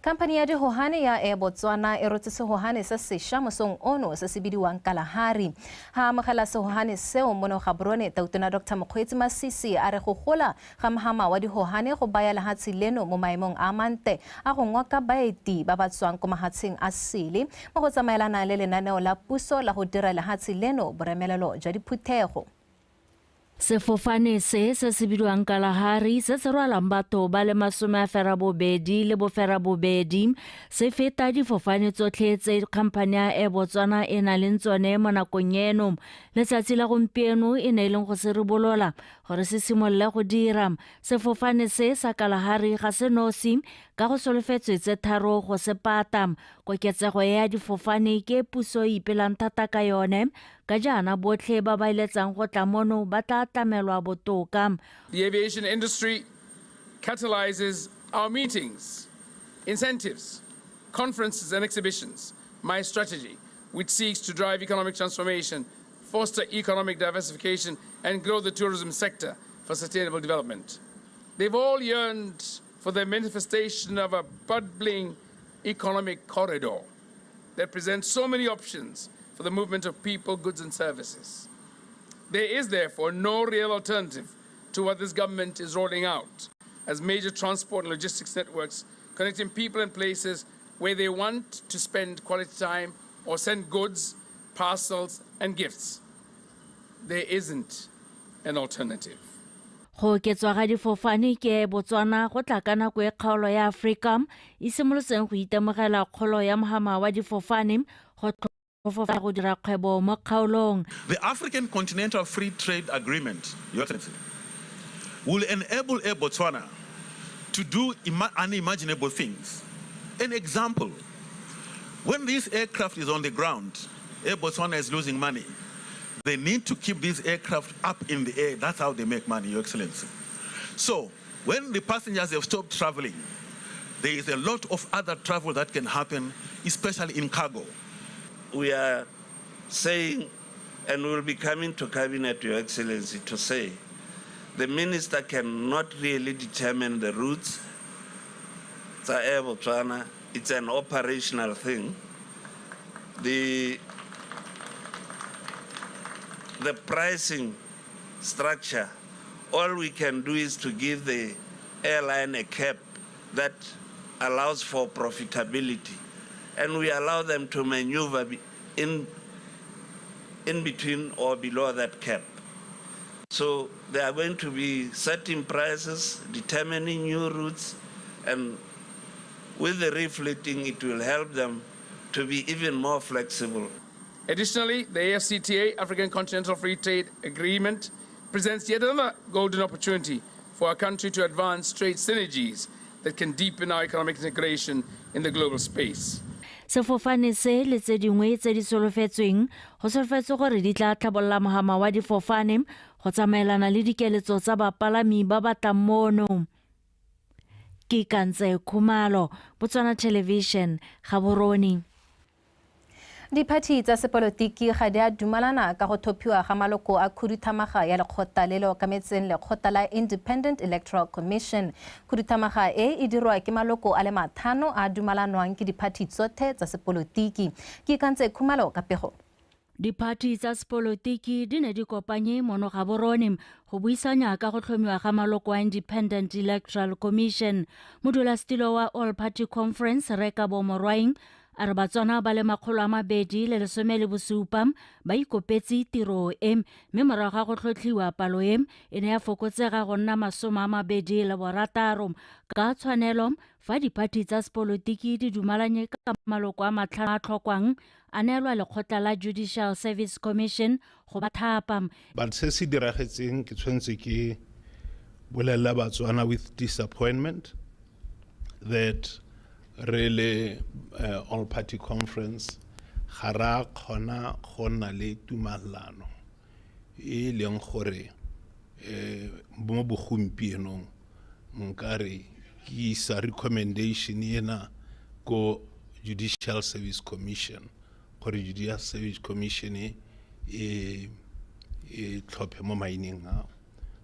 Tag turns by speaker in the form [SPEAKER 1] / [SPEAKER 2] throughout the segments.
[SPEAKER 1] Kampani ya dihohane ya Air Botswana e rotse sehohane se sešwa mosong ono se se bidiwang Kalahari. Ha amogela sehohane seo mono Gaborone Tautona Dr. Mokgweetsi Masisi a re go gola ga mogama wa dihohane go baya lehatshe leno mo maemong a mante a go ngoka baeti ba ba tswang ko mahatsheng a sele mo go tsamaelana le lenaneo la puso la go dira lehatshe leno boremelelo jwa diphuthego.
[SPEAKER 2] Sefofane se bidiwang Kalahari se rwalang batho ba le 20 le bobedi se feta difofane tsotlhe tse khamphane ya Air Botswana e na leng tsone mo nakong eno. Letsatsi la gompieno e ne leng go se ribolola gore se simolola go dira. Sefofane se sa Kalahari ga se nosi ka go solofetswe tse tharo go se pata. Koketsego ya difofane ke puso ipelang thata ka yone ka jana botlhe ba ba iletsang go tla mono ba tla tlamelwa botoka.
[SPEAKER 3] The aviation industry catalyzes our meetings, incentives, conferences and exhibitions. My strategy, which seeks to drive economic transformation, foster economic diversification and grow the tourism sector for sustainable development. They've all yearned for the manifestation of a bubbling economic corridor that presents so many options for the movement of people, goods and services. There is therefore no real alternative to what this government is rolling out as major transport and logistics networks connecting people and places where they want to spend quality time or send goods, parcels and gifts. There isn't an alternative.
[SPEAKER 2] Go oketswa ga difofane ke Botswana go tla ka nako e kgaolo ya Africa e simolotseng go itemogela kgolo ya mogama wa difofane go go dira kgwebo mo kgaolong.
[SPEAKER 4] The African Continental Free Trade Agreement, Your Excellency, will enable Air Botswana to do unimaginable things. An example, when this aircraft is on the ground, Air Botswana is losing money. They need to keep these aircraft up in the air. That's how they make money, Your Excellency. So when the passengers have stopped traveling, there is a lot of other travel that can happen, especially in cargo.
[SPEAKER 5] We are saying, and we'll be coming to Cabinet, Your Excellency, to say the minister cannot really determine the routes. It's Air Botswana, it's an operational thing. The pricing structure, all we can do is to give the airline a cap that allows for profitability. And we allow them to maneuver in between or below that cap. So there are going to be setting prices, determining new routes, and with the refleeting, it will help them to be even more flexible.
[SPEAKER 3] Additionally, the AfCFTA, African Continental Free Trade Agreement, presents yet another golden opportunity for our country to advance trade synergies that can deepen our economic integration in the global space.
[SPEAKER 2] Sefofane se le tse dingwe tse di solofetsweng go solofetswe gore di tla tlhabolola mogama wa difofane go tsamaelana le dikeletso tsa bapalami ba ba tlang mono. Ke Kantse Khumalo, Botswana Television, Gaborone.
[SPEAKER 1] Diphathi tsa sepolotiki ga di a dumalana ka go thophiwa ga maloko a khuduthamaga ya lekgotla le le okametseng lekgotla la Independent Electoral Commission. Khuduthamaga e dirwa ke maloko a le 5 a dumalanwang ke diphathi tsotlhe tsa sepolotiki. Ke Kantse Khumalo ka pego.
[SPEAKER 2] Diphathi tsa sepolotiki di ne di kopanye mono Gaborone go buisanya ka go tlhomiwa ga maloko a Independent Electoral Commission. Modulasetilo wa All Party Conference Rekabo Morwaing a re Batswana ba le 217 ba ikopetse tiro e mme morago ga go tlhotlhiwa palo e ne ya fokotsega go nna 26 ka tshwanelo fa diphathi tsa sepolotiki di dumalanye ka maloko a 5 a tlhokwang a neelwa lekgotla la Judicial Service Commission go ba thapa.
[SPEAKER 6] But se se diragetseng ke tshwantse ke bolela Batswana with disappointment that really All Party Conference ga ra kgona go nna le tumalano e leng gore mo bogompienong nkare ke isa recommendation ena go Judicial Service Commission gore Judicial Service Commission e tlhophe mo maineng a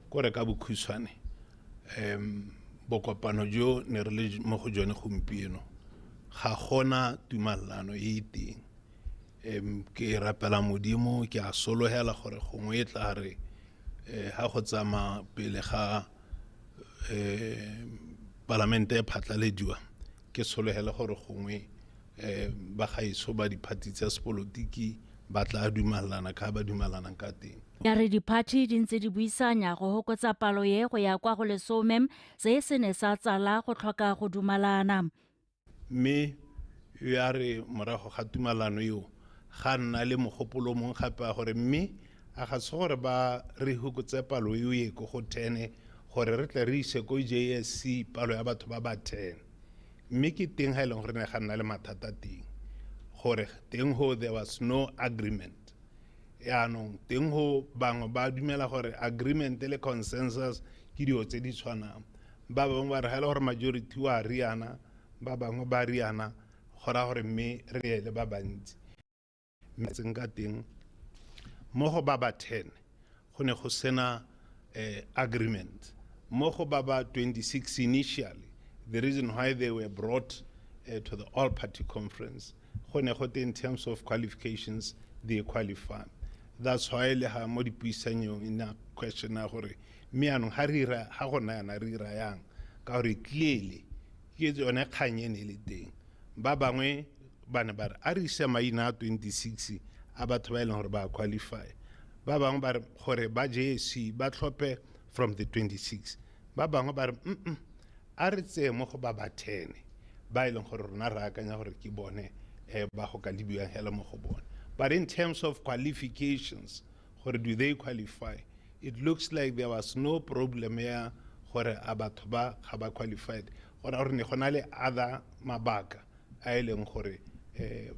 [SPEAKER 6] gore ka bokhutshwane bokopano jo ne re le mo go jone gompieno ga gona tumalano e teng ke rapela modimo ke a solohela gore gongwe e tla re ha go tsama pele ga parlamente e phatlalediwa ke solohela gore gongwe ba gaiso ba diphathi tsa sepolotiki ba tla dumalana ka ba dumalana ka teng.
[SPEAKER 2] Ya re diphathi di ntse di buisanya go hokotsa palo ye go ya kwa go lesome se se ne sa tsala go tlhoka go dumalana.
[SPEAKER 6] Mme ya re morago ga tumalano eo ga nna le mogopolo mong gape gore mme a ga se gore ba re hokotse palo eo ye go 10 gore re tle re ise ko JSC palo ya batho ba 10 mme ke teng ha ile gore ne ga nna le mathata teng gore teng ho there was no agreement ya no teng ho bangwe ba dumela gore agreement le consensus ke dio tse di tshwanang ba bangwe ba re ha le gore majority wa riana ba bangwe ba riana gora gore mme re le ba bantsi metsenga teng mo go ba 10 go ne go sena agreement mo go ba 26 initially. The reason why they were brought to the all party conference go ne go in terms of qualifications they qualify. That's why le ha mo dipuisanyo ina question na gore me anong ha rira ha go na yana rira yang ka gore clearly ke tsone kganye ne le teng ba bangwe bana ba re a re se maina 26 a batho ba ile gore ba qualify ba bangwe ba re gore ba JSC ba tlhope from the 26 ba bangwe ba re a re tse mo go ba 10 ba ile gore rona ra akanya gore ke bone ba go ka libiwa hela mo go bone. But in terms of qualifications, or do they qualify? It looks like there was no problem here for batho ba ga ba qualified. Or ne gona le other mabaka a ileng gore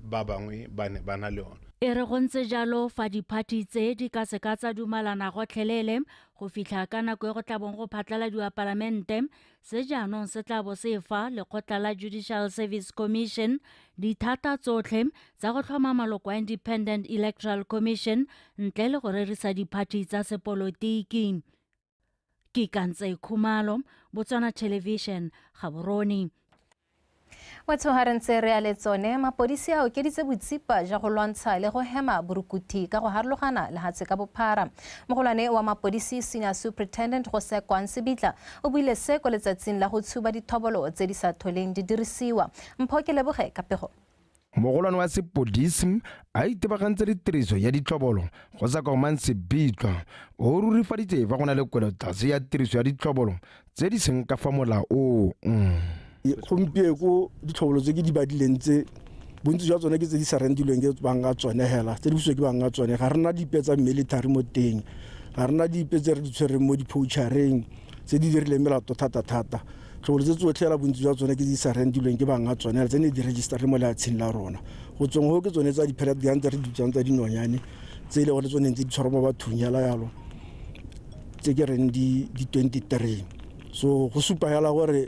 [SPEAKER 6] ba bangwe ba ne bana le ona.
[SPEAKER 2] E re go ntse jalo fa diphathi tse di ka se ka tsa dumalana go tlhelele go fitlha ka nako e go tla bong go phatlaladiwa palamente se jaanong se tla bo se fa lekgotla la Judicial Service Commission dithata tsotlhe tsa go tlhoma maloko a Independent Electoral Commission ntle le go rerisa diphathi tsa sepolotiki. Ke Kantse Khumalo, Botswana Television, Gaborone.
[SPEAKER 1] Watho harentse re ale tsone mapodisi a okeditse botsipa ja go lwantsha le go hema burukuthi ka go harlogana le hatse ka bophara. Mogolwane wa mapodisi Senior Superintendent go se Kwansibitla o buile se ko letsatsing la go tshuba dithobolo tse di sa tholeng di dirisiwa. Mphokele boge ka pego.
[SPEAKER 7] Mogolwane wa sepodisi a itebagantse ditiriso ya ditlhobolo go sa Kwansibitla o rurifaditse fa go na le kwelotlase ya tiriso ya ditlhobolo tse di seng ka fa molaong.
[SPEAKER 8] Gompieko ditlhobolo tse ke di badileng tse bontsi jwa tsone ke tse di sa rentilweng ke banga tsone hela tse di buswe ke banga tsone ga rena dipe tsa military mo teng ga rena dipe tse re di tshwereng mo dipouchareng tse di dirileng melato thata tlhobolo tse tsotlhe hela bontsi jwa tsone ke di sa rentilweng ke banga tsone tse ne di register mo leatsheng la rona go tsong go ke tsone tsa di-period di ntse re di tsang tsa dinonyane tse ile gore tsone ntse di tshwarwa mo bathong yala yalo tse ke reng di 23 so go supa hela gore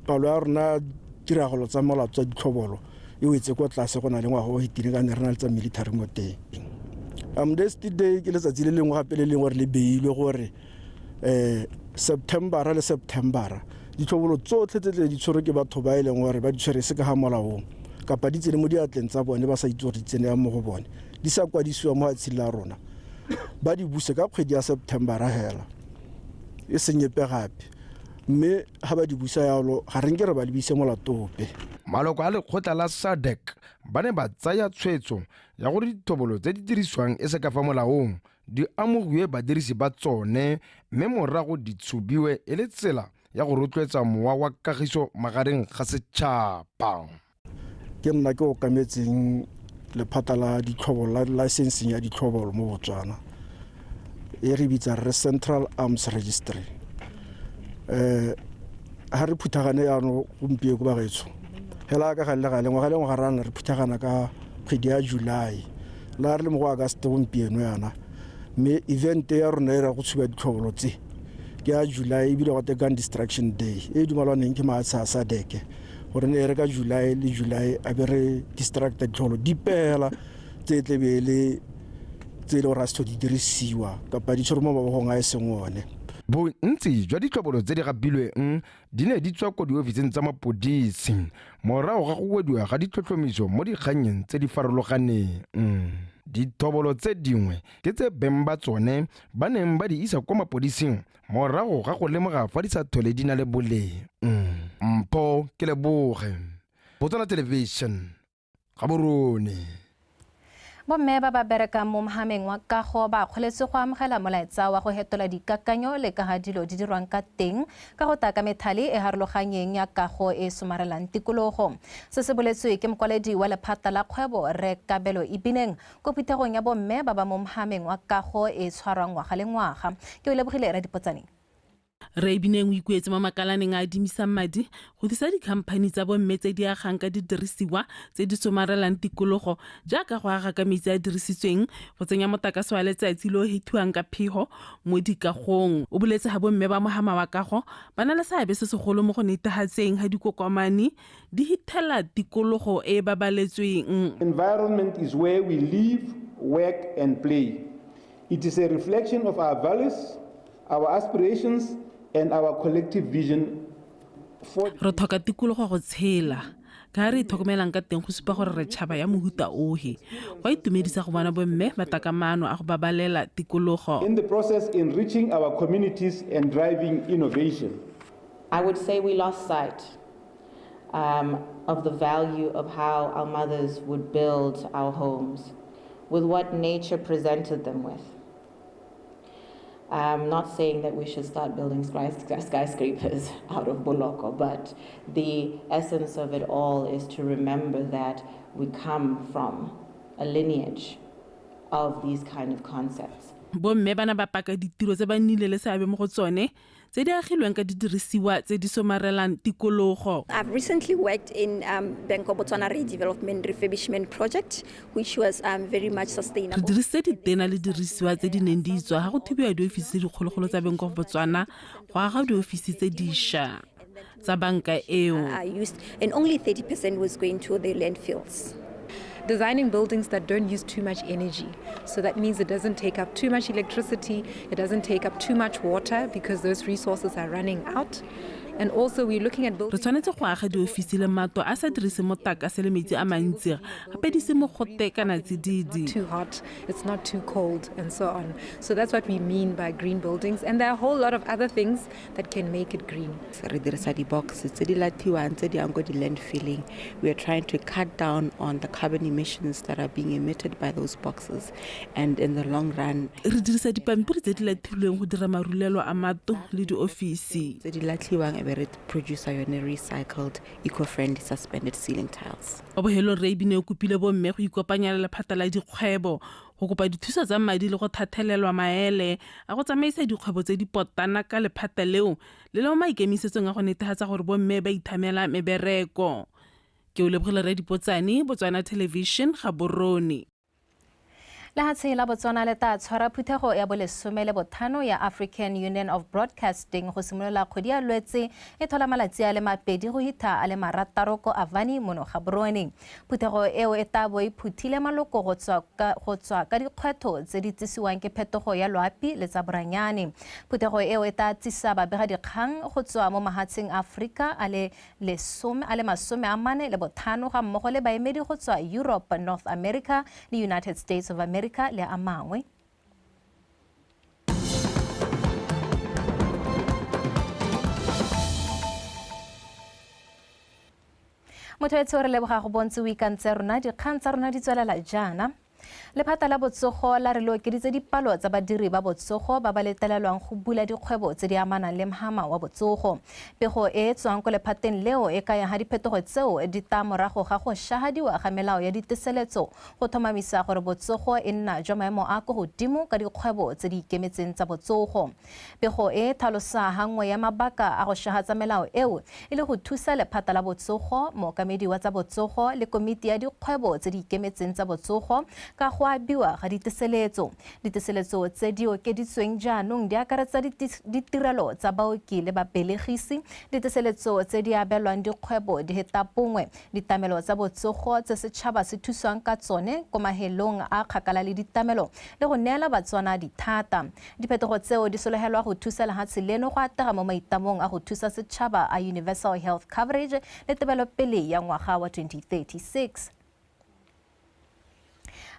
[SPEAKER 8] palo ya rona tiragalo tsa molato tsa ditlhobolo e wetse kwa tlase go na le ngwaga o hitile ka ne re na le tsa military mo teng. Amnesty Day ke letsatsi le lengwe gape le lengwe gore le beilwe gore September le September ditlhobolo tsotlhe tse di tshwere ke batho ba ileng gore ba di tshwere se ka ga molaong kapa di tsene mo diatleng tsa bone ba sa itse gore di tsene ya mo go bone di sa kwadisiwa mo hatsheng la rona ba di buse ka kgwedi ya September hela e senyepe gape mme ha ba di busa yalo ga re nke re ba lebise molatope.
[SPEAKER 7] Maloko a lekgotla la SADC ba ne ba tsaya tshwetso ya gore dithobolo tse di dirisiwang e se ka fa molaong di amogiwe badirisi ba tsone mme morago di tshubiwe e le tsela ya go rotloetsa mowa wa kagiso magareng ga setšhaba.
[SPEAKER 8] Ke nna ke okametseng lephata la ditlhobolo la licensing ya ditlhobolo mo Botswana e re bitsa re Central Arms Registry. Ha re phuthagane yano gompieko ba gaetsho hela ka gale ngwaga le ngwaga rana re phuthagana ka kgwedi ya July la re le mo go August gompieno yana mme event ya rona e ra go tshuba ditlhobolo tse ke ya July e bile go te Gun Destruction Day e dumalwaneng ke matsha sa deke gore ne re ka July le July a be re distract ditlhobolo di pela tse tlebele tse le go rastho di dirisiwa kapa di tshwere mo mabogong a e sengone.
[SPEAKER 7] bontsi jwa ditlhobolo tse di gapilweng di ne di tswa ko diofising tsa mapodisi morago ga go wediwa ga ditlhotlhomiso mo dikganyeng tse di farologaneng. Dithobolo tse dingwe ke tse beng ba tsone ba neng ba di isa kwa mapodising morago ga go lemoga fa di sa tlhole di na le boleng. Mpho ke Leboge, Botswana Television, Gaborone.
[SPEAKER 1] Bomme ba ba bereka mo mohameng wa kago ba kgoletse go amogela molaetsa wa go hetola dikakanyo le ka ga dilo di dirwang ka teng ka go taka methale e harologanyeng ya kago e somarelang tikologo. Se se boletswe ke mokwaledi wa lephata la kgwebo Re Kabelo Ibineng ko phuthegong ya bomme ba ba mo mohameng wa kago e tshwarwang ngwaga le ngwaga. Ke o lebogile ra dipotsaneng.
[SPEAKER 9] Re Ibineng o ikuetse mo makalaneng a adimisang madi go disa dikhamphani tsa bomme tse di agang ka didirisiwa tse di somarelang tikologo jaaka go aga ka metsi a dirisitsweng go tsenya motakase wa letsatsi le o hethiwang ka pheho mo dikagong. O boletse ga bomme ba mohama wa kago ba na le seabe se segolo mo go netefatseng ga dikokomane di hithela tikologo e babaletsweng.
[SPEAKER 10] Environment is where we live, work and play. It is a reflection of our values, our aspirations and our collective vision for
[SPEAKER 9] re thoka tikologo go tshela ka re tlhokomelang ka teng go supa gore re tšhaba ya mohuta ohe go itumedisa go bona bomme ba takamano a go babalela tikologo.
[SPEAKER 10] In the process enriching our communities and driving innovation.
[SPEAKER 11] I would say we lost sight of the value of how our mothers would build our homes with what nature presented them with. I'm not saying that we should start building skyscrapers out of Boloko, but the essence of it all is to remember that we come from a lineage of these kind of concepts.
[SPEAKER 9] Bomme bana ba paka ditiro tse ba nnile le seabe mo go tsone tse di agilweng ka didirisiwa tse di somarelang tikologo.
[SPEAKER 12] I've recently worked in Benko Botswana Redevelopment Refurbishment Project, which was very much sustainable.
[SPEAKER 9] Re dirisitse ditena le dirisiwa tse di neng di tswa ga go thubiwa diofisi tse dikgologolo tsa Benko Botswana go aga diofisi tse dišwa tsa banka eo.
[SPEAKER 12] And only 30% was going to the landfills.
[SPEAKER 13] Designing buildings that don't use too much energy. So that means it doesn't take up too much electricity, it doesn't take up too much water because those resources are running out. And also we're looking at buildings.
[SPEAKER 9] Re tshwanetse go aga diofisi le matlo a sa dirise motakase le metsi a mantsi gape di se mogote kana tsididi.
[SPEAKER 13] Too hot, it's not too cold and so on. So that's what we mean by green buildings, and there are a whole lot of other things that can make it green.
[SPEAKER 14] Re dirisa di boxes tse di latiwang tse di yang go di landfilling. We are trying to cut down on the carbon emissions that are being emitted by those boxes, and in the long run
[SPEAKER 9] re dirisa dipampiri tse di latilweng go dira marulelo a matlo le diofisi
[SPEAKER 14] tse di latliwang producer yone recycled eco-friendly suspended ceiling tiles.
[SPEAKER 9] Obohelo Re Ibineng o kopile bomme go ikopanya le lephata la dikgwebo go kopa dithuso tsa madi le go thathelelwa maele a go tsamaisa dikgwebo tse di potana ka lephata leo le le maikemisetsong a go netefatsa gore bomme ba ithamela mebereko. Ke o lebogile Re Dipotsane, Botswana Television, Gaborone.
[SPEAKER 1] Lehatse la Botswana le ta tshwara phuthego ya bolesome le bothano ya African Union of Broadcasting go simolola kgwedi ya Lwetse e thola malatsi a le mapedi go hitha a le marataro ko Avani mono Gaborone. Phuthego eo e ta bo iphuthile maloko go tswa ka dikgwetho tse di tsisiwang ke phetogo ya loapi le tsa boranyane. Phuthego eo e ta tsisa babega dikgang go tswa mo mahatsheng Africa a le masome a mane le bothano ga mmogo le baemedi go tswa Europe, North America le United States of America le a mangwe. Motho e tsore leboga go bontse weekantse rona dikgang tsa rona di tswelela jana. Lephata la botsogo la re lokeditse dipalo tsa badiri ba botsogo ba ba letlelelwang go bula dikgwebo tse di amanang le mohama wa botsogo. Pego e tswang ko lephateng leo e ka ya ga diphetogo tseo di ta morago ga go shahadiwa ga melao ya diteseletso go thomamisa gore botsogo e nna jwa maemo a go godimo ka dikgwebo tse di ikemetseng tsa botsogo. Pego e tlhalosa hangwe ya mabaka a go shahatsa melao eo e le go thusa lephata la botsogo, mookamedi wa tsa botsogo le komiti ya dikgwebo tse di ikemetseng tsa botsogo ka go abiwa ga diteseletso. Diteseletso tse di okeditsweng jaanong di akaretsa ditirelo tsa baoki le babelegisi, diteseletso tse di abelwang dikgwebo di heta bongwe, ditamelo tsa botsogo tse setšhaba se thuswang ka tsone ko mahelong a kgakala le ditamelo le go neela batswana dithata. Diphetogo tseo di sologelwa go thusa lefatshe leno go atega mo maitamong a go thusa setšhaba a universal health coverage le tebelopele ya ngwaga wa 2036.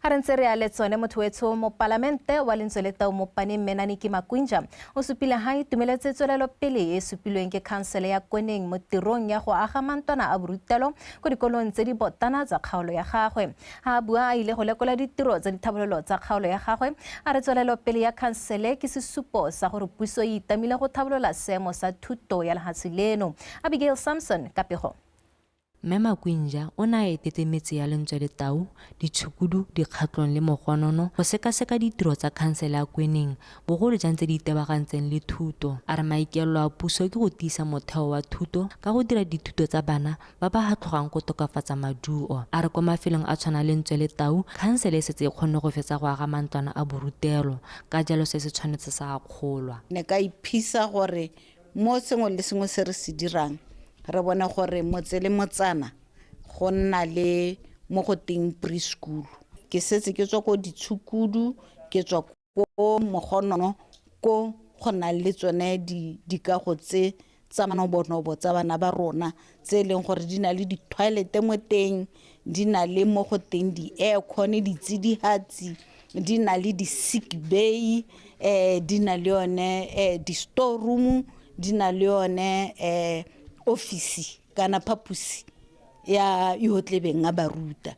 [SPEAKER 1] A re ntse re a le tsone motho wetsho mo palamente wa lentswe le tao mo paneng Menaniki Makwinja o supile ha itumeletse tswelelopele e supilweng ke khansele ya Koneng mo tirong ya go aga mantwana a borutelo go dikolong tse di botana tsa kgaolo ya gagwe. Ha bua a ile go lekola ditiro tsa dithabololo tsa kgaolo ya gagwe a re tswelelopele ya khansele ke sesupo sa gore puso e itamile go thabolola seemo sa thuto ya lefatshe leno. Abigail Samson ka pego.
[SPEAKER 15] Mme Makwinja o na etetse metse ya lentswe le tau, ditshukudu, dikgatlong le mogonono go sekaseka ditiro tsa khansele ya Koneng bogolo jang tse di itebagantseng le thuto. A re maikelo a puso ke go tiisa motheo wa thuto ka go dira dithuto tsa bana ba ba hatlogang go tokafatsa maduo. A re kwa mafelong a tshwana lentswe le tau, khansele e setse e kgonne go fetsa go aga mantlwana a borutelo ka jalo se se tshwanetse sa kgolwa.
[SPEAKER 16] Ne ka iphisa gore mo sengwe le sengwe se re se dirang re bona gore motse le motsana go nna le mo go teng preschool. Ke setse ke tswa ko ditshukudu, ke tswa ko mogonono ko go na le tsone dikago tse tsa manobonobo tsa bana ba rona tse leng gore di na le di-toilet mo teng, di na le mo go teng di-aircon, ditsidihatsi, di na le di-sick bay, di na le yone di-store room, di na le yone ofisi kana phapusi ya yotlebeng a baruta.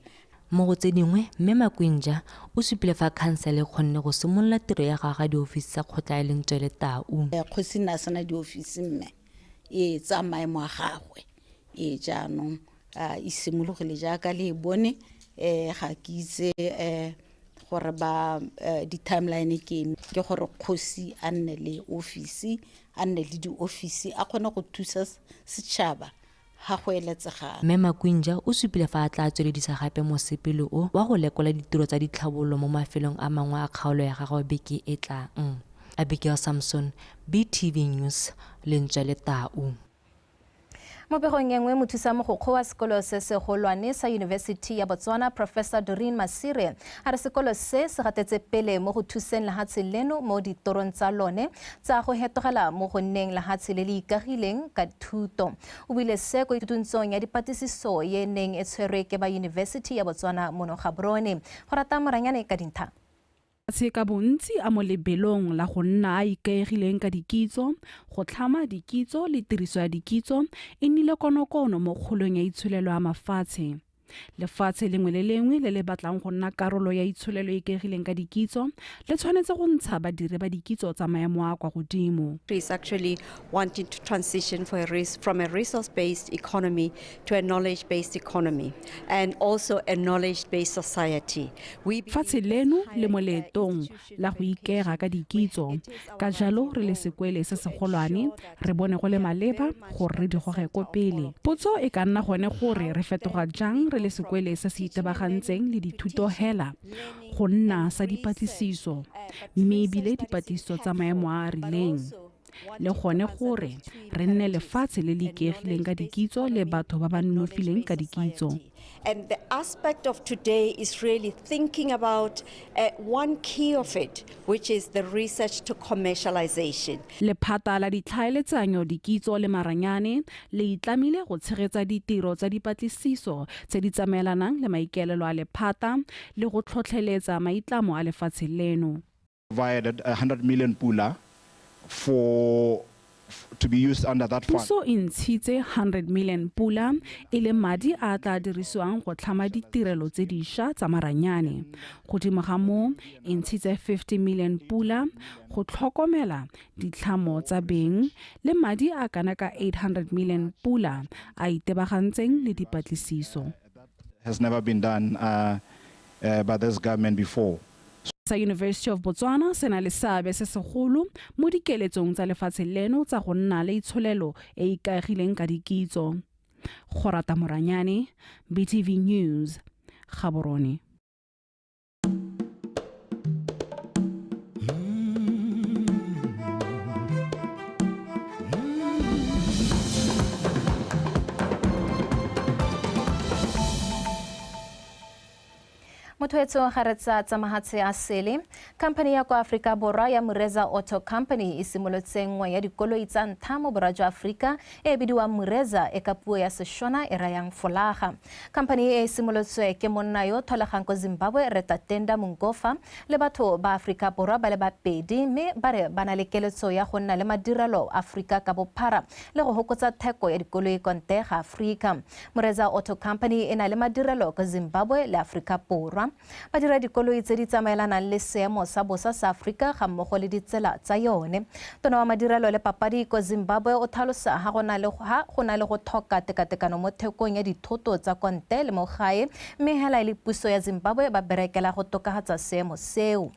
[SPEAKER 15] Mo go tse dingwe mme Makwinja o supile fa khansele kgonne go simolola tiro ya gaga di ofisi tsa kgotla e lentswe le tau.
[SPEAKER 16] Kgosi na sana di ofisi mme e tsa maemo a gagwe e jaanong e simologile jaaka le bone ga ke itse gore ba di-timeline ke gore kgosi a nne le ofisi, a nne le di-ofisi a kgone go thusa setšhaba ha go eletsega.
[SPEAKER 15] Mme Makwinja o supile fa a tla tsweledisa gape mosepele o wa go lekola ditiro tsa ditlhabololo mo mafelong a mangwe a kgaolo ya gagwe beke e tlang. Abigail Samson, BTV News, lentswe le tau.
[SPEAKER 1] Mo begong engwe mothusa mogokgo wa sekolo se segolwane sa University ya Botswana Professor Doreen Masire a re sekolo se se gatetse pele mo go thuseng lefatshe leno mo ditorong tsa lone tsa go hetogela mo go nneng lefatshe le le ikagileng ka thuto. O buile se ko itutuntsong ya dipatlisiso ye neng e tshwerwe ke ba University ya Botswana mono Gaborone. Go rata moranyane ka dintlha.
[SPEAKER 9] Se ka bontsi a mo lebelong la go nna a ikaegileng ka dikitso, go tlhama dikitso le tiriso ya dikitso e nnile konokono mo kgolong ya itsholelo ya mafatshe. Lefatshe lengwe le lengwe le le batlang go nna karolo ya itsholelo e ikaegileng ka dikitso le tshwanetse go ntsha badiri ba dikitso tsa maemo a kwa godimo.
[SPEAKER 17] Is actually wanting to transition from a resource-based economy to a knowledge-based economy and also a knowledge-based society.
[SPEAKER 9] Fatshe leno le mo leetong la go ikega ka dikitso ka jalo re le sekwele se segolwane re bone go le maleba gore re di goge ko pele. Potso e ka nna gone gore re fetoga jang re le sekwele se se itebagantseng le dithuto hela go nna sa dipatlisiso mme ebile dipatlisiso tsa maemo a rileng le gone gore re nne lefatshe le le ikaegileng ka dikitso le batho ba ba nonofileng ka dikitso.
[SPEAKER 17] And the aspect of today is really thinking about one key of it, which is the research to commercialization.
[SPEAKER 9] Lephata la ditlhaeletsanyo, dikitso le maranyane le itlamile go tshegetsa ditiro tsa dipatlisiso tse di tsamaelanang le maikaelelo a lephata le go tlhotlheletsa maitlamo a lefatshe leno.
[SPEAKER 18] Provided 100 million pula to be used under that fund.
[SPEAKER 9] Puso e ntshitse 100 million pula e le madi a tla dirisiwang go tlhama ditirelo tse dišwa tsa maranyane. Godimo ga moo e ntshitse 50 million pula go tlhokomela ditlhamo tsa beng le madi a kana ka 800 million pula a itebagantseng le dipatlisiso.
[SPEAKER 18] Has never been done by this government before.
[SPEAKER 9] Sa University of Botswana se na le seabe se segolo mo dikeletsong tsa lefatshe leno tsa go nna le itsholelo e ikaegileng ka dikitso. Go rata moranyane, BTV News, Gaborone.
[SPEAKER 1] Mothoetso garetsa tsamahatse a sele company ya kwa Afrika Borwa ya Mureza Auto Company e simolotseng nngwe ya dikoloi tsa ntlha mo borwa jwa Afrika e bidiwa Mureza e ka puo ya Seshona e rayang folaga. Company e simolotswe ke monna yo tholagang ko Zimbabwe Reta Tenda Mungofa le batho ba Afrika Borwa ba le babedi mme ba re bana le keletso ya go nna le madirelo Afrika ka bophara le go hokotsa theko ya dikoloi konte ga Afrika. Mureza Auto Company e na le madirelo ko Zimbabwe le Afrika Borwa. Badira dikoloi tse di tsamaelanang le seemo sa bosa sa Afrika ga mmogo le ditsela tsa yone. Tona wa madirelo le papadi ko Zimbabwe o tlhalosa ha go na le go thoka tekatekano mo thekong ya dithoto tsa konte le mo gae mme hela le puso ya Zimbabwe ba berekela go tokahatsa seemo seo.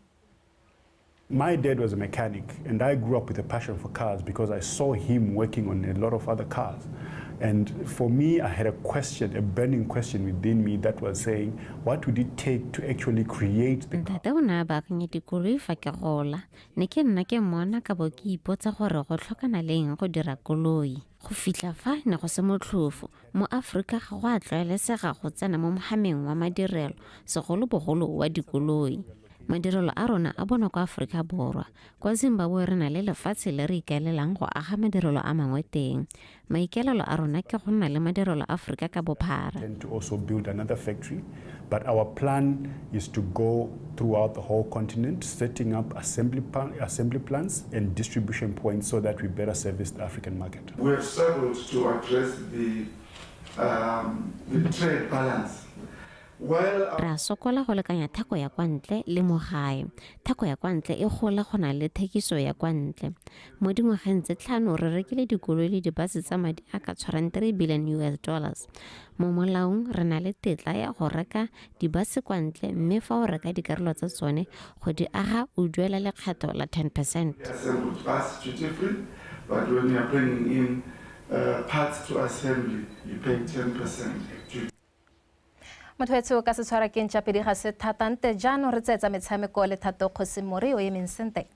[SPEAKER 19] My dad was a mechanic, and I grew up with a passion for cars because I saw him working on a lot of other cars. And for me, I had a question, a burning question within me that was saying, what would it take to actually create the car?
[SPEAKER 20] Ntate o ne a baakanya dikoloi fa ke gola. Ne ke nna ke mmona ka bo ke ipotsa gore go tlhokana leng go dira koloi. Go fitla fa ne go se motlhofo. Mo Afrika ga go a tlwaelesega go tsena mo mohameng wa madirelo, segolobogolo wa dikoloi. Madirelo a rona a bona kwa Afrika Borwa. Kwa Zimbabwe re na le lefatshe le re ikaelelang go aga madirelo a mangwe teng. Maikaelelo a rona ke go nna le madirelo a Afrika ka bophara.
[SPEAKER 19] To also build another factory, but our plan is to go throughout the whole continent, setting up assembly plants and distribution points so that we better service the African market.
[SPEAKER 21] We have struggled to address the trade balance.
[SPEAKER 20] Ra sokola go lekanya theko ya kwa ntle le mo gae. Theko ya kwa ntle e gola go na le thekiso ya kwa ntle. Mo dingwageng tse tlhano re rekile dikoloi le dibase tsa madi a ka tshwarang $3 billion. Mo molaong re na le tetla ya go reka dibase kwa ntle mme fa o reka dikarolo tsa tsone go di aga o duela lekgetho la 10%.
[SPEAKER 21] But when you are bringing in parts to assembly, you pay 10%.
[SPEAKER 1] Mothoetso ka se tshwara ke ntšapedi ga se thatante jaanong re tsetsa metshameko le Thato Kgosimori o emeng sente.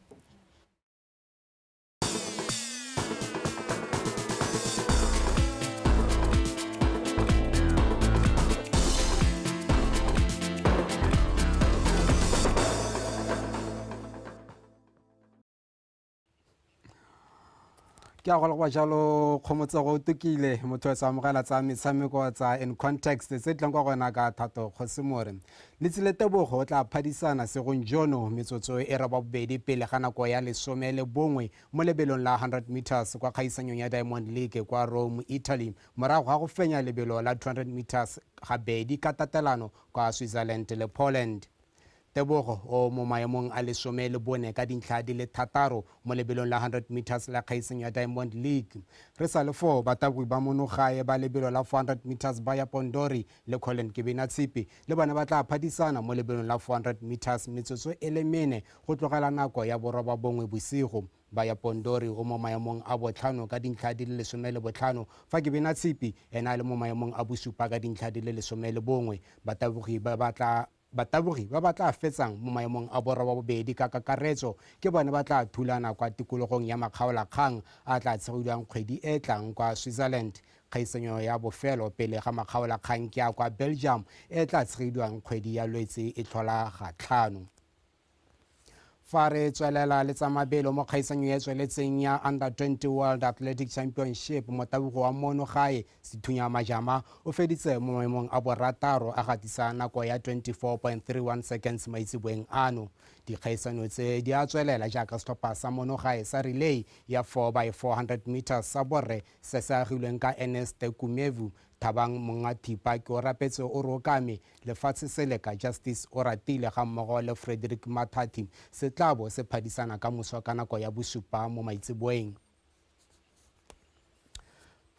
[SPEAKER 22] Ke a go lego jalo khomotse go tukile motho tsa mogela tsa metshameko tsa in context tse tleng kwa gona ka Thato Kgosimori le tsile tebogo o tla phadisana segong jono metsotso e re ba bobedi pele ga nako ya 11 mo lebelong la 100 meters kwa kgaisanyong ya Diamond League kwa Rome, Italy morago ga go fenya lebelo la 200 meters ga bedi ka tatelano kwa Switzerland le Poland. Tebogo o mo maemong a 14 ka dintlha di le 3 mo lebelong la 100 meters la kgaiseng ya Diamond League. Re sa le 4 batabui ba monogae ba lebelo la 400 meters ba ya Pondori le Colin Kibinatsipi le bana ba tla phadisana mo lebelong la 400 meters metsotso e le 4 go tlogela nako ya boroba bongwe bosigo. Ba ya Pondori o mo maemong a botlhano ka dintlha di le 15 fa Kibinatsipi ena le mo maemong a bosupa ka dintlha di le 11. Batabogi ba batla fetsang mo maemong a borwa bobedi ka kakaretso ke bone ba tla thulana kwa tikologong ya makgaolakgang a tla tshegilwang kgwedi e tlang kwa Switzerland. Kgaisanyo ya bofelo pele ga makgaolakgang ke ya kwa Belgium e tla tshegilwang kgwedi ya Lwetse e tlhola ga 5. Fa re tswelela le tsa mabelo mo kgaisanyo ya tsweletseng ya Under 20 World Athletic Championship mo tabogo wa monogae Sethunya Majama o feditse mo maemong a borataro a gatisa nako ya 24.31 seconds maitseboeng ano. Dikgaisano tse di a tswelela jaaka setlhopha sa monogae sa relay ya 4x400 meters sa borre se se agilweng ka Ernest Kumevu. Thabang Mongathipa ke o rapetse o rokame lefatshe seleka Justice Oratile ga mmogo le Frederick Mathati se tlabo se phadisana ka moso ka nako ya bosupa mo maitseboeng.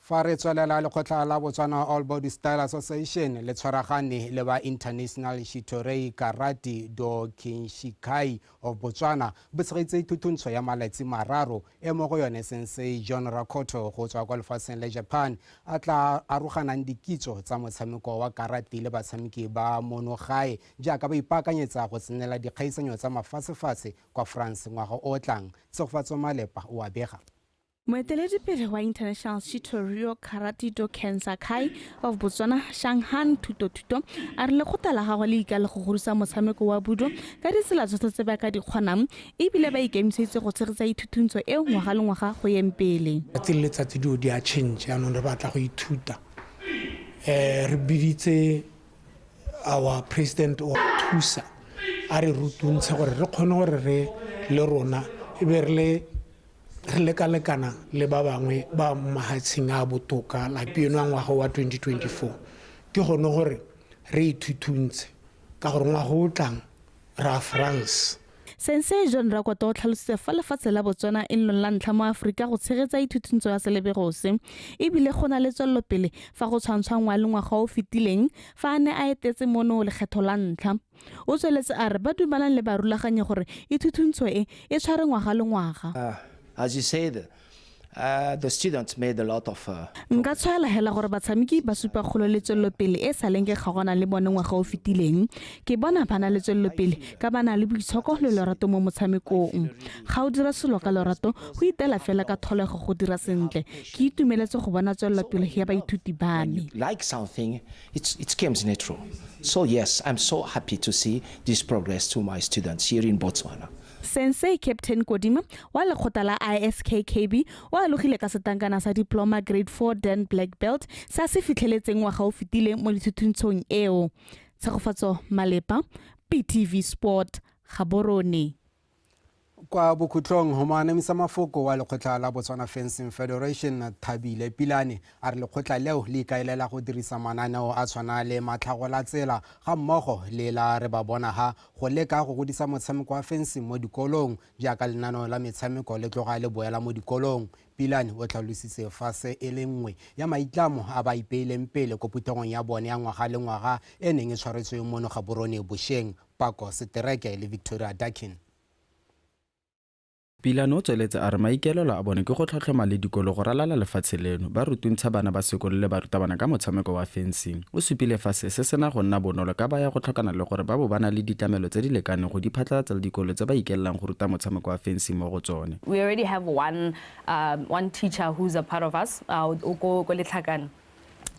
[SPEAKER 22] Fa re tswelela lekgotla la Botswana All Body Style Association le tshwaragane le ba International Shitorei Karate Do Kinshikai of Botswana botshegetse thutuntsho ya malatsi mararo e mo go yone Sensei John Rakoto go tswa kwa lefatsheng le Japan a tla aroganang dikitso tsa motshameko wa karate le batshameki ba monogae jaaka ba ipaakanyetsa go tsenela dikgaisanyo tsa mafatshefatshe kwa France ngwaga o tlang. Tshegofatso Malepa o a bega.
[SPEAKER 9] Moeteledipele wa International Shitorio Karatido Kensakai of Botswana Shanghan Tuto a re lekgotla la gagwe le ikale go godisa motshameko wa budo ka ditsela tsotlhe tse ba ka di kgonang ebile ba ikemiseditse go tshegetsa ithuthuntso eo ngwaga le ngwaga go yeng pele.
[SPEAKER 4] Letsatsi dio di a change anong re batla go ithuta re biditse our president o thusa a re rutuntshe gore re kgone gore re le rona e be re lekalekana le ba bangwe ba mahatsheng a botoka like peno ngwaga wa 2024 ke gone gore re ithutuntshe ka gore ngwaga o tlang ra France.
[SPEAKER 9] Sensei John Rakwata o tlhalositse fa lefatshe la Botswana e nlong la ntlha mo Aforika go tshegetsa ithuthuntso ya selebegose ebile go na le tswelelopele fa go tshwantshwangwa le ngwaga o fetileng fa a ne a etetse mono lekgetho la ntlha. O tsweletse a re ba dumelang le barulaganye gore ithuthuntso e tshware ngwaga le ngwaga.
[SPEAKER 5] As you said, the students made a lot of
[SPEAKER 9] nka tshwaela hela gore batshameki ba supa kgolo le tswelelopele e sa leng ke kgagona le bone ngwaga o fetileng ke bona bana le tswelelopele ka bana le boitshoko le lorato mo motshamekong ga o dira selo ka lorato go itela fela ka tholego go dira sentle ke itumeletse go bona tswelelopele ya baithuti ba me.
[SPEAKER 5] Like something it comes natural. So yes, I'm so happy to see this progress to my students here in Botswana.
[SPEAKER 9] Sensei Captain Kodima wa lekgotla la ISKKB o alogile ka setankana sa diploma grade 4 Den Black Belt sa se fitlheletseng ngwaga o fetile mo dithuthuntshong eo. Tshegofatso Malepa, PTV Sport, Gaborone.
[SPEAKER 22] Kwa bokhutlong ho maanamisa mafoko wa lekgotla la Botswana Fencing Federation Thabile Pilane a re lekgotla leo le ikaelela go dirisa mananeo a tshwana le matlhago la tsela ga mmogo le la re ba bona ha go leka go godisa motshameko wa fencing mo dikolong jaaka lenaneo la metshameko le tloga le boela mo dikolong. Pilane o tlhalositse fa se e le nngwe ya maitlamo a ba ipeileng pele ko phuthegong ya bone ya ngwaga le ngwaga e neng e tshwaretsweng mono Gaborone Bosheng. Pako Setereke le Victoria Dakin.
[SPEAKER 23] Pilane o tsweletse a re maikaelelo a bone ke go tlhotlhoma le dikolo go ralala lefatshe leno ba rutuntsha bana ba sekolo le barutabana ka motshameko wa fencing. O supile fa se sena go nna bonolo ka ba ya go tlhokana le gore ba bo bana le ditlamelo tse di lekaneng go di phatlalatsa le dikolo tse ba ikelang go ruta motshameko wa fencing mo go tsone.
[SPEAKER 24] We already have one teacher who's a part of us go Letlhakane.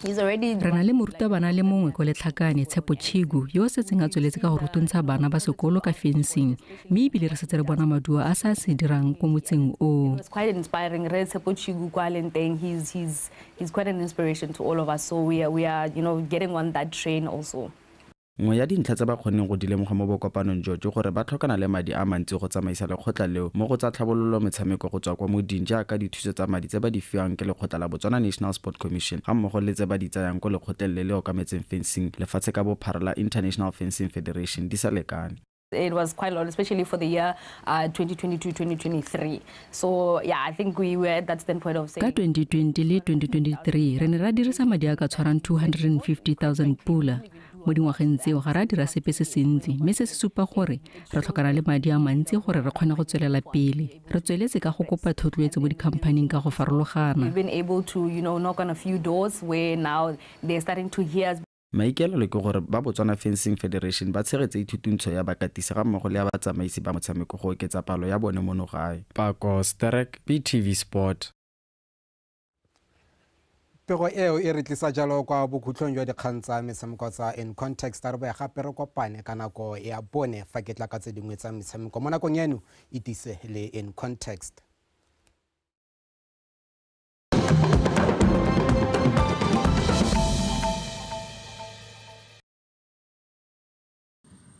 [SPEAKER 25] Re na le morutabana le mongwe ko Letlhakane Tshepo Chigu yo setseng a tsweletse ka go rutuntsha bana ba sekolo ka fencing mme ebile re setse re bona maduo a sa se dirang ko motseng o.
[SPEAKER 24] It's quite inspiring. Tshepo Chigu kwa Lenteng, he's quite an inspiration to all of us, so we are getting on that train also.
[SPEAKER 23] Ngwe ya dintlha tse ba kgoneng go dilemoga mo bokopanong jo gore ba tlhokana le madi a mantsi go tsamaisa lekgotla leo mo go tsa tlhabololo metshameko go tswa kwa moding jaaka dithuso tsa madi tse ba di fiwang ke lekgotla la Botswana National Sport Commission ga mmogo le tse ba di tsayang ko lekgotleng le le okametseng fencing lefatshe ka bophara la International Fencing Federation di sa lekane.
[SPEAKER 24] It was quite a lot, especially for the year 2022-2023. So yeah, I think we were at that standpoint of saying.
[SPEAKER 25] Ka 2020 le 2023 re ne ra dirisa madi a ka tshwarang 250,000 pula. Mo dingwageng tseo ga ra dira sepe se sentsi mme se se supa gore re tlhokana le madi a mantsi gore re kgone go tswelela pele. Re tsweletse ka go kopa thotloetso mo dikhamphaneng ka go farologana.
[SPEAKER 24] We've been able to knock on a few doors where now they're starting to hear us.
[SPEAKER 23] Maikaelelo ke gore ba Botswana Fencing Federation ba tshegetse ithuthuntso ya bakatisi ga mmogo le ya batsamaisi ba motshameko go oketsa palo ya bone mono gae. Pako Sterek, PTV Sport.
[SPEAKER 22] Pego eo e re tlisa jalo kwa bokhutlong jwa dikgang tsa metshameko tsa In Context a re boya gape re kopane ka nako ya bone fa ke tla ka tse dingwe tsa metshameko mo nakong eno itise le In Context.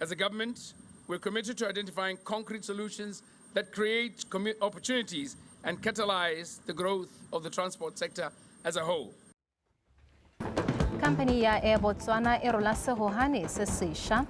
[SPEAKER 3] As a government, we're committed to identifying concrete solutions that create opportunities and catalyze the growth of the transport sector as a whole.
[SPEAKER 1] Company ya Air Botswana e rola sehohane se sesha